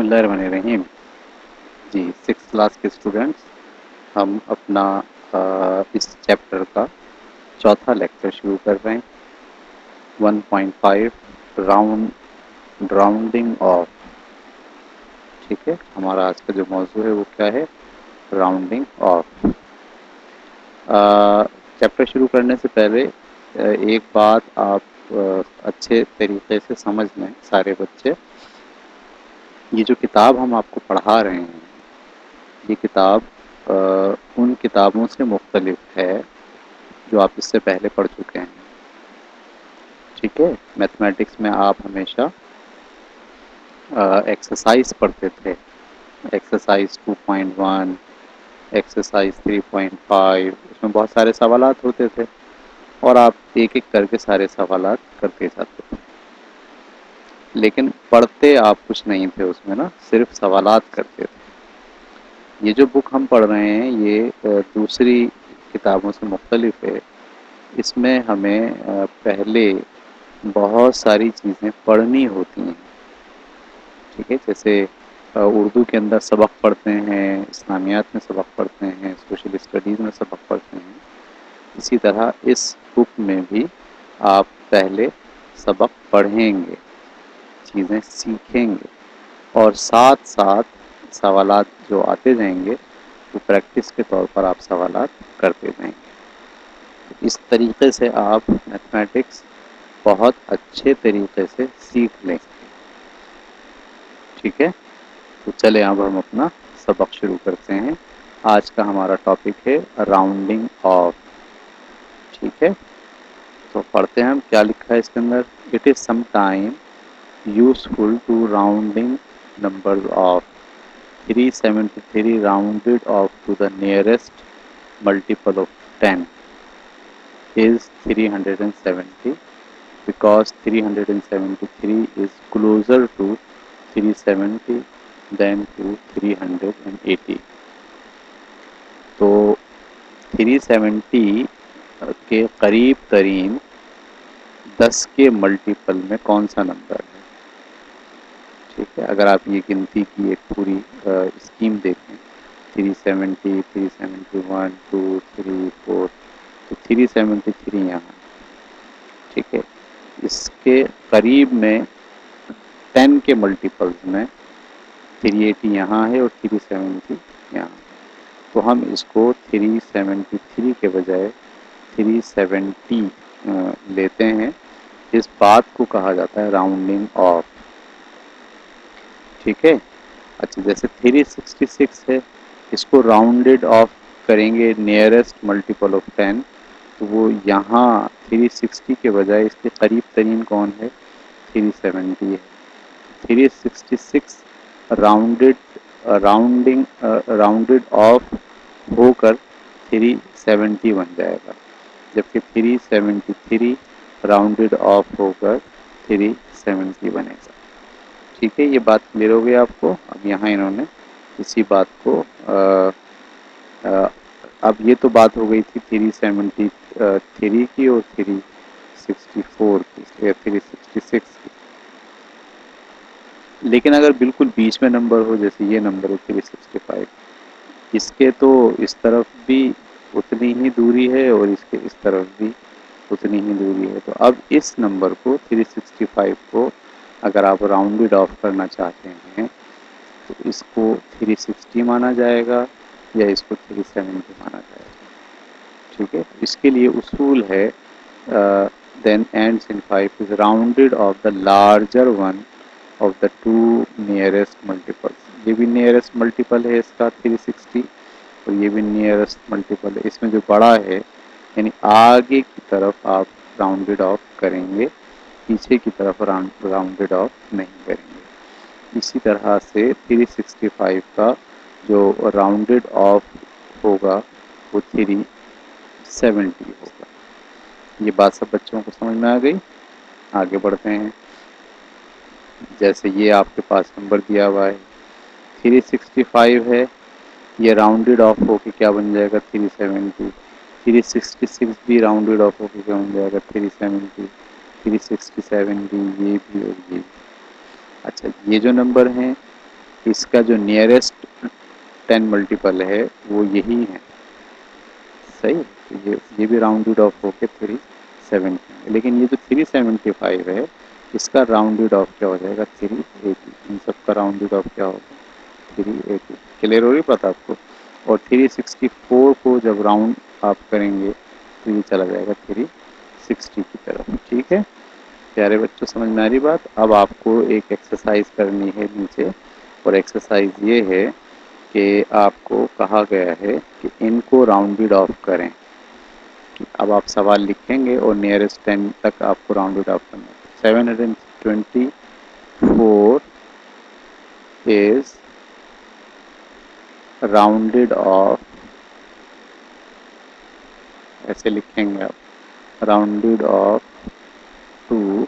बिस्मिल्लाहिर्रहमानिर्रहीम। जी, 6th class के students, हम अपना इस चैप्टर का चौथा लेक्चर शुरू कर रहे हैं। 1.5 राउंडिंग ऑफ। ठीक है, हमारा आज का जो मौजू है वो क्या है? Rounding off. चैप्टर शुरू करने से पहले एक बात आप अच्छे तरीके से समझ लें सारे बच्चे। ये जो किताब हम आपको पढ़ा रहे हैं, ये किताब उन किताबों से मुख्तलिफ है जो आप इससे पहले पढ़ चुके हैं। ठीक है, मैथमेटिक्स में आप हमेशा एक्सरसाइज पढ़ते थे, एक्सरसाइज 2.1, एक्सरसाइज 3.5, उसमें बहुत सारे सवालात होते थे और आप एक एक करके सारे सवालात करते जाते थे, लेकिन पढ़ते आप कुछ नहीं थे उसमें ना, सिर्फ सवालात करते थे। ये जो बुक हम पढ़ रहे हैं ये दूसरी किताबों से मुख्तलिफ है। इसमें हमें पहले बहुत सारी चीज़ें पढ़नी होती हैं। ठीक है, जैसे उर्दू के अंदर सबक पढ़ते हैं, इस्लामियात में सबक पढ़ते हैं, सोशल स्टडीज़ में सबक पढ़ते हैं। इसी तरह इस बुक में भी आप पहले सबक पढ़ेंगे, चीज़ें सीखेंगे और साथ साथ सवालात जो आते जाएंगे वो प्रैक्टिस के तौर पर आप सवालात करते जाएंगे। तो इस तरीके से आप मैथमेटिक्स बहुत अच्छे तरीके से सीख लेंगे। ठीक है, तो चले अब हम अपना सबक शुरू करते हैं। आज का हमारा टॉपिक है राउंडिंग ऑफ। ठीक है, तो पढ़ते हैं हम क्या लिखा है इसके अंदर। It is some time useful to rounding number off 373 rounded off to the nearest multiple of 10 is 370 because 373 is closer to 370 than to 380। तो 370 के करीब तरीन 10 के मल्टीपल में कौन सा नंबर है? ठीक है, अगर आप ये गिनती की एक पूरी स्कीम देखें, 370, 371, 2, 3, 4, तो 373 यहाँ। ठीक है, इसके करीब में 10 के मल्टीपल्स में 380 यहाँ है और 370 यहाँ। तो हम इसको 373 के बजाय 370 लेते हैं। इस बात को कहा जाता है राउंडिंग ऑफ। ठीक है, अच्छा जैसे 366 है, इसको राउंडेड ऑफ करेंगे नियरेस्ट मल्टीपल ऑफ 10, तो वो यहाँ 360 के बजाय इसके करीब तरीन कौन है? 370 है। 366 राउंडेड राउंडेड ऑफ होकर 370 बन जाएगा, जबकि 373 राउंडेड ऑफ होकर 370 बनेगा। ठीक है, ये बात क्लियर हो गई आपको। अब यहाँ इन्होंने इसी बात को अब ये तो बात हो गई थी 373 की और 364 की या 366 की। लेकिन अगर बिल्कुल बीच में नंबर हो, जैसे ये नंबर है 365, इसके तो इस तरफ भी उतनी ही दूरी है और इसके इस तरफ भी उतनी ही दूरी है। तो अब इस नंबर को 365 को अगर आप राउंडेड ऑफ करना चाहते हैं तो इसको 360 माना जाएगा या इसको 370 माना जाएगा। ठीक है, इसके लिए उसूल है then ends in 5 is rounded off the larger one of the two nearest multiples. ये भी नियरेस्ट मल्टीपल है इसका 360 और ये भी नियरेस्ट मल्टीपल है। इसमें जो बड़ा है यानी आगे की तरफ आप राउंडेड ऑफ करेंगे, पीछे की तरफ राउंडेड ऑफ नहीं करेंगे। इसी तरह से 365 का जो राउंडेड ऑफ होगा वो 370 होगा। ये बात सब बच्चों को समझ में आ गई? आगे बढ़ते हैं। जैसे ये आपके पास नंबर दिया हुआ है 365 है, ये राउंडेड ऑफ होके क्या बन जाएगा? 370। 366 भी राउंडेड ऑफ होके क्या बन जाएगा? 370। 367 भी, ये भी और ये भी। अच्छा, ये जो नंबर हैं इसका जो नियरेस्ट 10 मल्टीपल है वो यही है, सही। तो ये भी राउंडेड ऑफ होके 370, लेकिन ये जो 375 है इसका राउंडेड ऑफ क्या हो जाएगा 380, इन सब का राउंडेड ऑफ क्या होगा 380। क्लियर हो रही बात आपको। और 364 को जब राउंड आप करेंगे तो ये चला जाएगा 360 की तरफ। ठीक है प्यारे बच्चों, समझ में आ रही बात। अब आपको एक एक्सरसाइज करनी है नीचे, और एक्सरसाइज ये है कि आपको कहा गया है कि इनको राउंडेड ऑफ करें। अब आप सवाल लिखेंगे और नियरेस्ट 10 तक आपको राउंडेड ऑफ करना है। 724 इज राउंडेड ऑफ, ऐसे लिखेंगे आप, राउंडेड ऑफ टू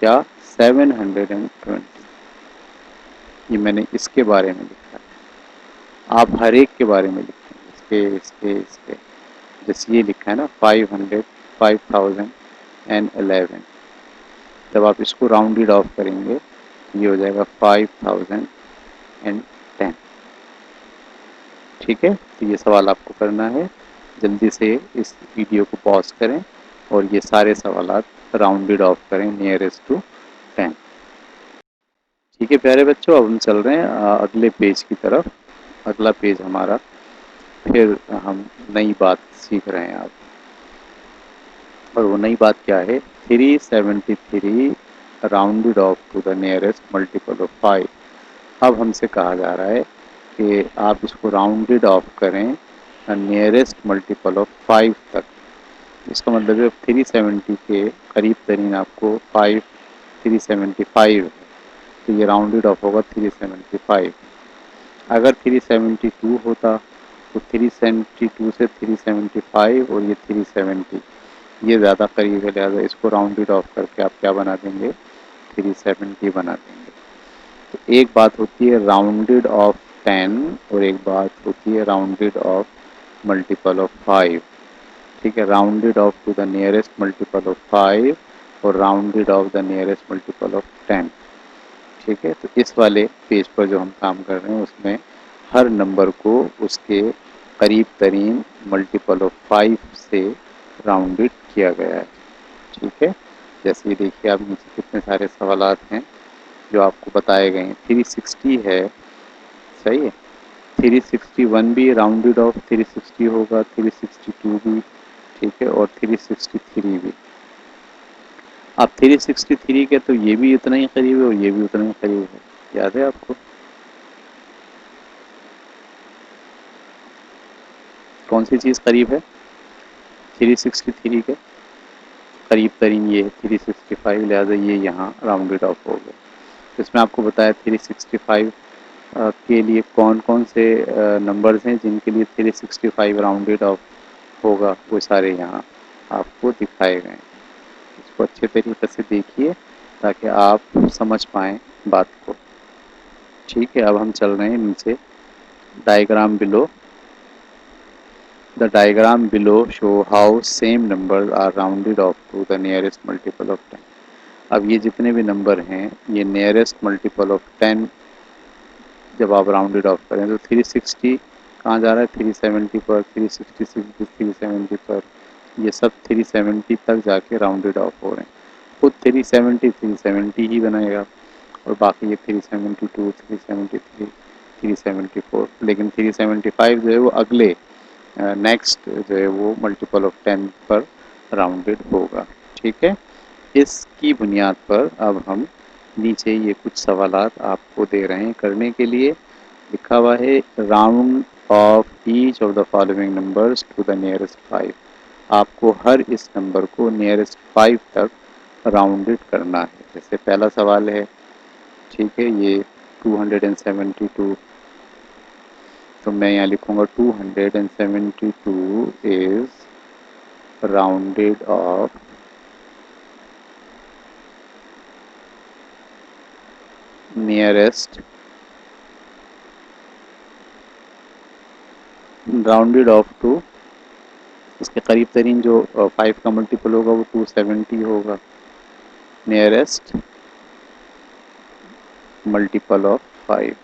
क्या 720। ये मैंने इसके बारे में लिखा है, आप हर एक के बारे में लिखेंगे, इसके जैसे ये लिखा है ना 500 5011। जब आप इसको राउंडेड ऑफ करेंगे ये हो जाएगा 5010। ठीक है, तो ये सवाल आपको करना है। जल्दी से इस वीडियो को पॉज करें और ये सारे सवाल राउंडेड ऑफ करें नियरेस्ट टू 10। ठीक है प्यारे बच्चों, अब हम चल रहे हैं अगले पेज की तरफ। अगला पेज हमारा, फिर हम नई बात सीख रहे हैं आप, और वो नई बात क्या है 373 rounded off to the nearest multiple of 5। अब हमसे कहा जा रहा है कि आप इसको राउंडेड ऑफ करें नियरेस्ट मल्टीपल ऑफ 5 तक। इसका मतलब है 370 के करीब तरीन आपको 375 है, तो ये राउंडेड ऑफ होगा 375। अगर 372 होता तो 372 से 375 और ये 370, ये ज़्यादा करीब है, लिहाजा इसको राउंडेड ऑफ करके आप क्या बना देंगे 370 बना देंगे। तो एक बात होती है राउंडेड ऑफ 10 और एक बात होती है राउंडेड ऑफ मल्टीपल ऑफ 5। ठीक है, rounded off to the nearest multiple of 5 और rounded off the nearest multiple of 10। ठीक है, तो इस वाले पेज पर जो हम काम कर रहे हैं उसमें हर नंबर को उसके करीब तरीन मल्टीपल ऑफ 5 से राउंडेड किया गया है। ठीक है, जैसे ये देखिए आप नीचे कितने सारे सवालात हैं जो आपको बताए गए हैं। 360 है, सही है। 361 भी राउंडेड ऑफ 360 होगा, 362 भी, ठीक है, और 363 भी। अब 363 के तो ये भी उतना ही करीब है और ये भी उतना ही करीब है, याद है आपको। कौन सी चीज़ करीब है 363 के करीब तरीन ये है 365, लिहाजा ये यहाँ राउंडेड ऑफ हो गया। तो इसमें आपको बताया 365 के लिए कौन कौन से नंबर्स हैं जिनके लिए 365 राउंडेड ऑफ होगा, वो सारे यहाँ आपको दिखाए गए हैं। इसको अच्छे तरीके से देखिए ताकि आप समझ पाएँ बात को। ठीक है, अब हम चल रहे हैं नीचे। Diagram below, the diagram below show how same numbers are rounded off to the nearest multiple of 10। अब ये जितने भी नंबर हैं ये नियरेस्ट मल्टीपल ऑफ 10 जब आप राउंडेड ऑफ करें तो 360 कहाँ जा रहा है 370 पर, 366 भी 370 पर, ये सब 370 तक जाके राउंडेड ऑफ हो रहे हैं। खुद 370 ही बनाएगा और बाकी ये 372, 373, 374, लेकिन 375 जो है वो अगले नेक्स्ट जो है वो मल्टीपल ऑफ 10 पर राउंडेड होगा। ठीक है, इसकी बुनियाद पर अब हम नीचे ये कुछ सवालात आपको दे रहे हैं करने के लिए। लिखा हुआ है round off each of the following numbers to the nearest 5। आपको हर इस नंबर को नियरेस्ट 5 तक राउंडेड करना है। जैसे पहला सवाल है, ठीक है, ये 272, तो मैं यहाँ लिखूँगा 272 is rounded off nearest, rounded off to, इसके करीब तरीन जो 5 का मल्टीपल होगा वो 270 होगा, नियरेस्ट मल्टीपल ऑफ 5।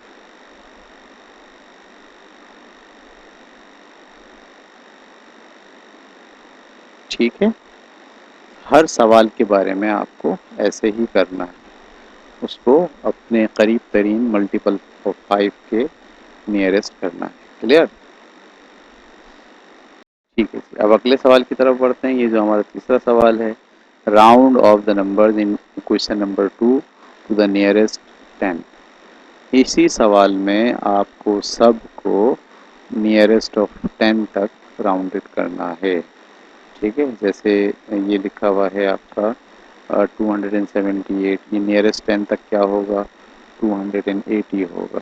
ठीक है, हर सवाल के बारे में आपको ऐसे ही करना है, उसको अपने करीब तरीन मल्टीपल ऑफ 5 के नियरेस्ट करना है। क्लियर? ठीक है जी, अब अगले सवाल की तरफ बढ़ते हैं। ये जो हमारा तीसरा सवाल है, round off the numbers in question number 2 to the nearest 10। इसी सवाल में आपको सबको नियरेस्ट ऑफ 10 तक राउंडेड करना है। ठीक है, जैसे ये लिखा हुआ है आपका 278, ये नियरेस्ट 10 तक क्या होगा? 280 होगा।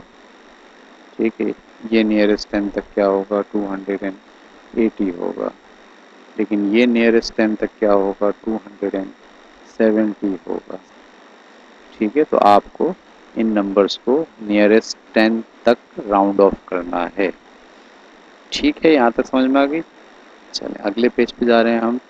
ठीक है, ये नियरेस्ट 10 तक क्या होगा? 280 होगा। लेकिन ये नियरेस्ट 10 तक क्या होगा? 270 होगा। ठीक है, तो आपको इन नंबर्स को नियरेस्ट 10 तक राउंड ऑफ करना है। ठीक है, यहाँ तक समझ में आ गई? चलें अगले पेज पे जा रहे हैं हम।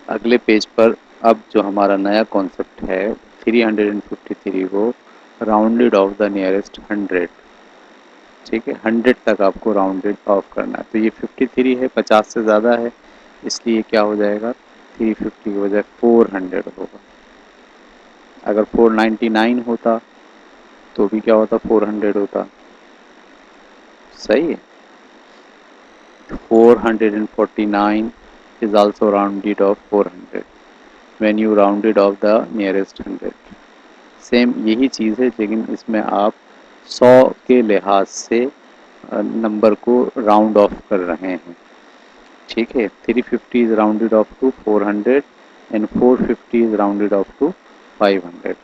अगले पेज पर अब जो हमारा नया कॉन्सेप्ट है, 353 को राउंडेड ऑफ द नियरेस्ट 100। ठीक है, 100 तक आपको राउंडेड ऑफ करना है। तो ये 53 है, 50 से ज़्यादा है, इसलिए क्या हो जाएगा? 350 की बजाय 400 होगा। अगर 499 होता तो भी क्या होता? 400 होता। सही है, 449 is also rounded off 400 when you rounded off the nearest 100। Same यही चीज़ है, लेकिन इसमें आप 100 के लिहाज से नंबर को राउंड ऑफ कर रहे हैं। ठीक है, 350 is rounded off to 400 and 450 is rounded off to 500।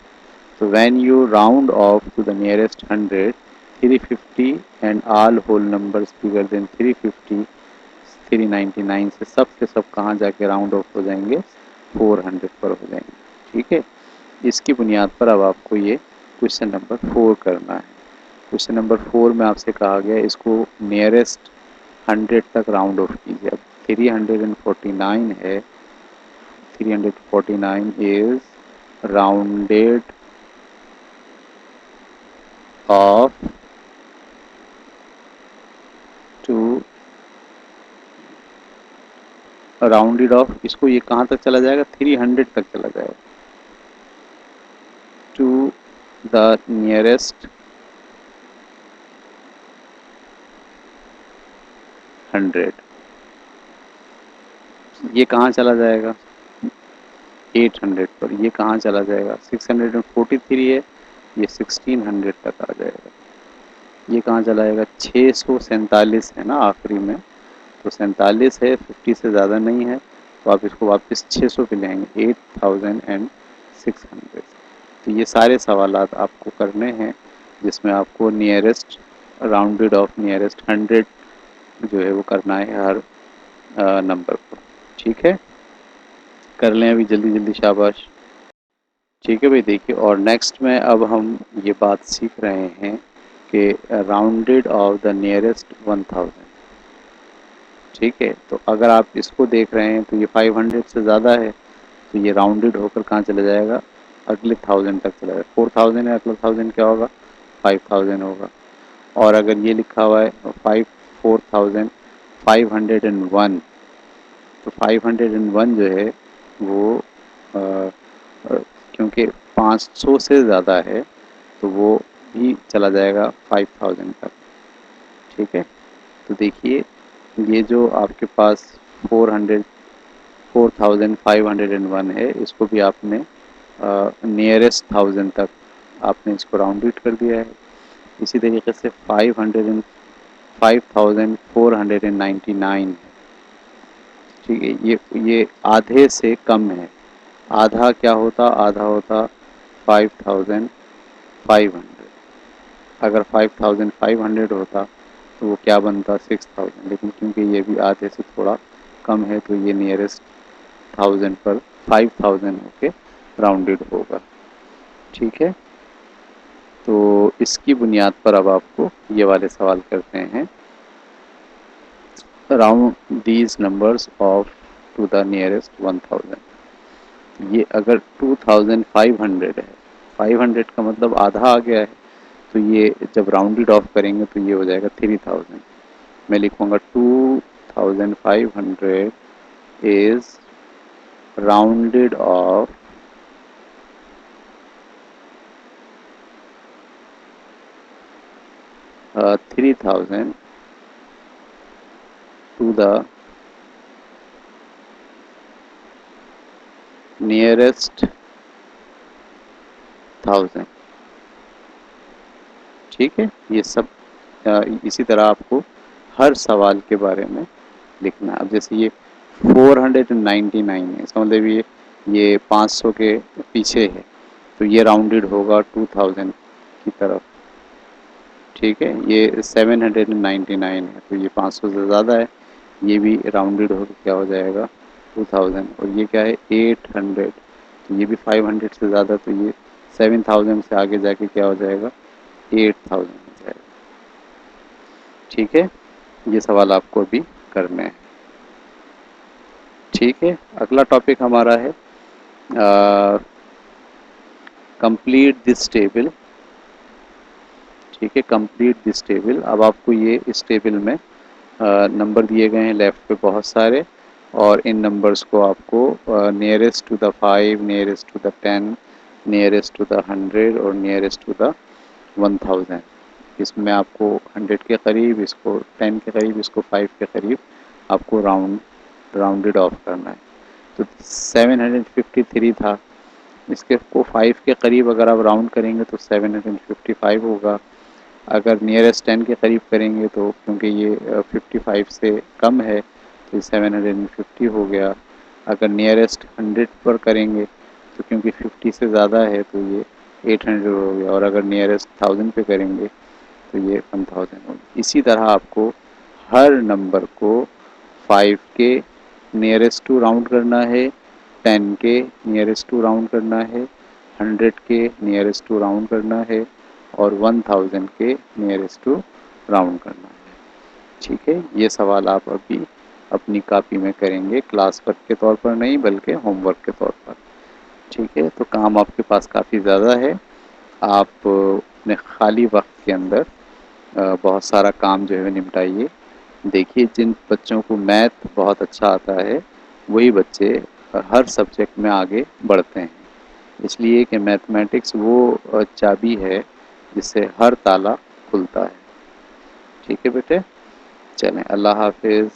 So when you round off to the nearest 100, 350 and all whole numbers bigger than 350, 399 से सब के सब कहाँ जाके राउंड ऑफ हो जाएंगे? 400 पर हो जाएंगे। ठीक है, इसकी बुनियाद पर अब आपको ये क्वेश्चन नंबर 4 करना है। क्वेश्चन नंबर 4 में आपसे कहा गया इसको नियरेस्ट 100 तक राउंड ऑफ कीजिए। अब 349 है, 349 is rounded off to, rounded off, इसको ये कहाँ तक चला जाएगा? 300 तक चला जाएगा। टू द नियरेस्ट 100, ये कहाँ चला जाएगा? 800 पर। ये कहाँ चला जाएगा? 643 है, ये 1600 तक आ जाएगा। ये कहाँ चला जाएगा? 647 है ना आखिरी में, तो 47 है, 50 से ज़्यादा नहीं है, तो आप इसको वापस 600 पे लेंगे, 8600। तो ये सारे सवालात आपको करने हैं जिसमें आपको नियरेस्ट राउंडेड ऑफ नियरेस्ट 100 जो है वो करना है हर नंबर को। ठीक है, कर लें अभी जल्दी जल्दी, शाबाश। ठीक है भाई, देखिए, और नेक्स्ट में अब हम ये बात सीख रहे हैं कि राउंडेड ऑफ द नियरेस्ट 1000। ठीक है, तो अगर आप इसको देख रहे हैं तो ये 500 से ज़्यादा है, तो ये राउंडेड होकर कहाँ चला जाएगा? अगले 1000 तक चला जाएगा। 4000 है, अगला 1000 क्या होगा? 5000 होगा। और अगर ये लिखा हुआ है 4501, तो 501 जो है वो आ, आ, क्योंकि 500 से ज़्यादा है तो वो भी चला जाएगा 5000 तक। ठीक है, तो देखिए, ये जो आपके पास 400 4501 है, इसको भी आपने नियरेस्ट 1000 तक आपने इसको राउंडेड कर दिया है। इसी तरीके से 5499 है। ठीक है, ये आधे से कम है। आधा क्या होता? आधा होता 5500। अगर 5500 होता तो वो क्या बनता? 6000। लेकिन क्योंकि ये भी आधे से थोड़ा कम है तो ये नियरेस्ट 1000 पर 5000 होके राउंडेड होगा। ठीक है, तो इसकी बुनियाद पर अब आपको ये वाले सवाल करते हैं। Round these numbers off to the nearest 1000। ये अगर 2500 है 500 का मतलब आधा आ गया है, तो ये जब राउंडेड ऑफ करेंगे तो ये हो जाएगा 3000। मैं लिखूँगा 2500 is rounded off 3000 to the nearest 1000। ठीक है, ये सब इसी तरह आपको हर सवाल के बारे में लिखना है। अब जैसे ये 499 है, इसका मतलब ये 500 के पीछे है, तो ये राउंडेड होगा 2000 की तरफ। ठीक है, ये 799 है, तो ये 500 से ज़्यादा है, ये भी राउंडेड होकर क्या हो जाएगा 2000। और ये क्या है 800, तो ये भी 500 से ज़्यादा, तो ये 7000 से आगे जाके क्या हो जाएगा 8000 हो जाएगा। ठीक है, ये सवाल आपको अभी करने हैं। ठीक है, अगला टॉपिक हमारा है कंप्लीट दिस टेबल। ठीक है, कंप्लीट दिस टेबल। अब आपको ये इस टेबल में नंबर दिए गए हैं लेफ्ट पे बहुत सारे, और इन नंबर्स को आपको nearest to the 5, nearest to the 10, nearest to the 100 और नियरेस्ट टू द 1000, इसमें आपको 100 के करीब, इसको 10 के करीब, इसको 5 के करीब आपको राउंडेड ऑफ करना है। तो 753 था, इसके को 5 के करीब अगर आप राउंड करेंगे तो 755 होगा। अगर नियरेस्ट 10 के करीब करेंगे तो क्योंकि ये 55 से कम है तो ये 750 हो गया। अगर नियरेस्ट 100 पर करेंगे तो क्योंकि 50 से ज़्यादा है तो ये 800 हो गया। और अगर नियरेस्ट 1000 पे करेंगे तो ये 1000 हो गया। इसी तरह आपको हर नंबर को 5 के नियरेस्ट टू राउंड करना है, 10 के नियरेस्ट टू राउंड करना है, 100 के नियरेस्ट टू राउंड करना है और 1000 के नियरेस्ट टू राउंड करना है। ठीक है, ये सवाल आप अभी अपनी कॉपी में करेंगे, क्लास वर्क के तौर पर नहीं बल्कि होमवर्क के तौर पर। ठीक है, तो काम आपके पास काफ़ी ज़्यादा है। आप अपने खाली वक्त के अंदर बहुत सारा काम जो है निपटाइए। देखिए, जिन बच्चों को मैथ बहुत अच्छा आता है वही बच्चे हर सब्जेक्ट में आगे बढ़ते हैं, इसलिए कि मैथमेटिक्स वो चाबी है जिससे हर ताला खुलता है। ठीक है बेटे, चलें, अल्लाह हाफिज़।